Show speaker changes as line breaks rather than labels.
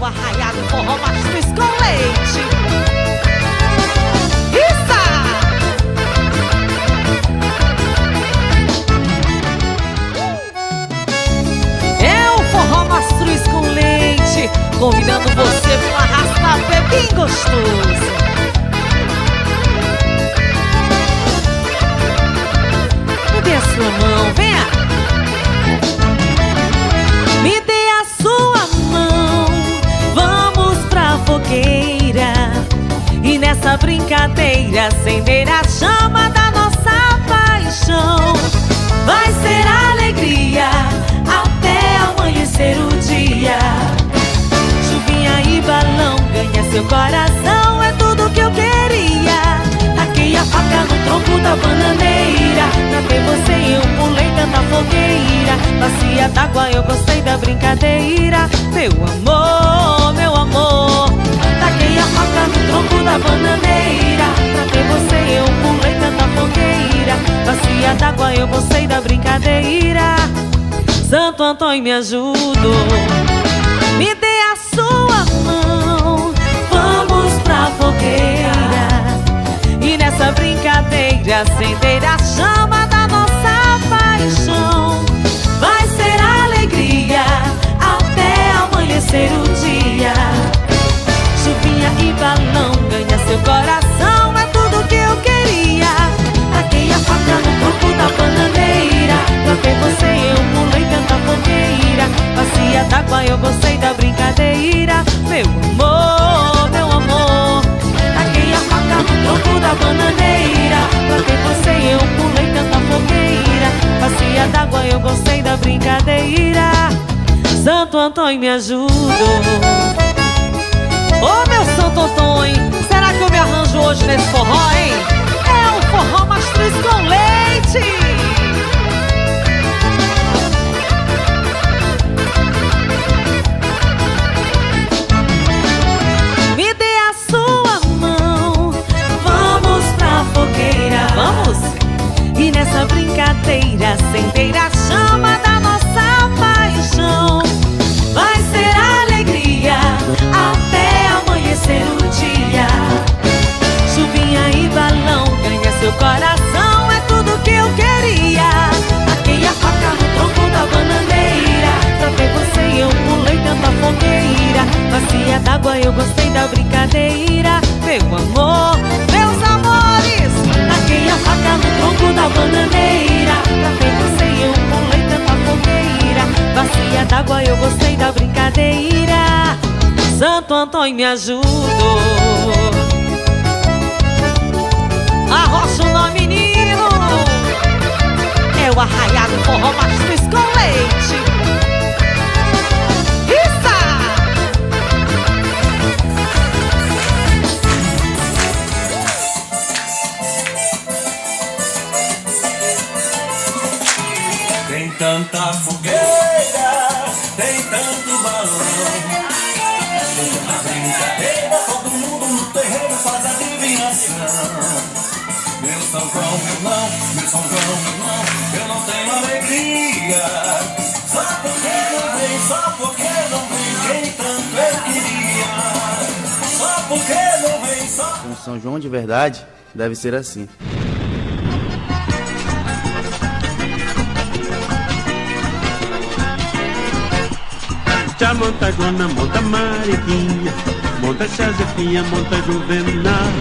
o arraiado forró mastruz com leite. Isso! É o forró mastruz com leite, convidando você para um arrasta-pé bem gostoso. Me dê a sua mão, venha. Me dê a sua mão, vamos pra fogueira e nessa brincadeira acender a chama da nossa paixão. Vai ser alegria até amanhecer o dia. Chuvinha e balão, ganha seu coração, é tudo que eu queria. Taquei a faca no tronco da bananeira, pra ter você eu pulei tanta fogueira. Bacia d'água, eu gostei da brincadeira. Meu amor, meu amor. Taquei a faca no tronco da bananeira, pra ter você eu pulei tanta fogueira. Bacia d'água, eu gostei da brincadeira. Santo Antônio me ajudou. Me dê a sua mão, vamos pra fogueira e nessa brincadeira acender a chama da nossa paixão. Vai ser alegria até amanhecer o dia. Chuvinha e balão, ganha seu coração, é tudo que eu queria. Taquei a faca no tronco da bananeira, pra ter você eu pulei tanta fogueira. Bacia d'água, eu gostei da brincadeira. Meu amor, meu amor. Taquei a faca no tronco da bananeira, pra ter você eu pulei tanta fogueira. Bacia d'água, eu gostei da brincadeira. Santo Antônio me ajudou. Ô meu Santo Antônio, será que eu me arranjo hoje nesse forró, hein? É o forró mastruz com leite. Me dê a sua mão, vamos pra fogueira. Vamos! E nessa brincadeira acender a chama da nossa paixão. Vai ser alegria até amanhecer o dia. Chuvinha e balão, ganha seu coração, é tudo que eu queria. Taquei a faca no tronco da bananeira, pra ter você eu pulei tanta fogueira. Bacia d'água, eu gostei da brincadeira. Meu amor, meus amores. Taquei a faca no tronco da bananeira, pra ter você eu pulei tanta fogueira. Bacia d'água, eu gostei da brincadeira. Santo Antônio me ajudou. Arrocha o nome, menino. É o arraiado forró mastruz com leite. Isso!
Tem tanta fogueira, tem tanto balão. Na brincadeira, todo mundo no terreiro faz adivinhação. Meu São João, meu São João, eu não tenho alegria. Só porque não vem, só porque não vem quem tanto eu queria. Só porque não vem, só...
Com São João de verdade, deve ser assim.
Já monta Gona, monta Mariquinha, monta Chazepinha, monta Juvenal.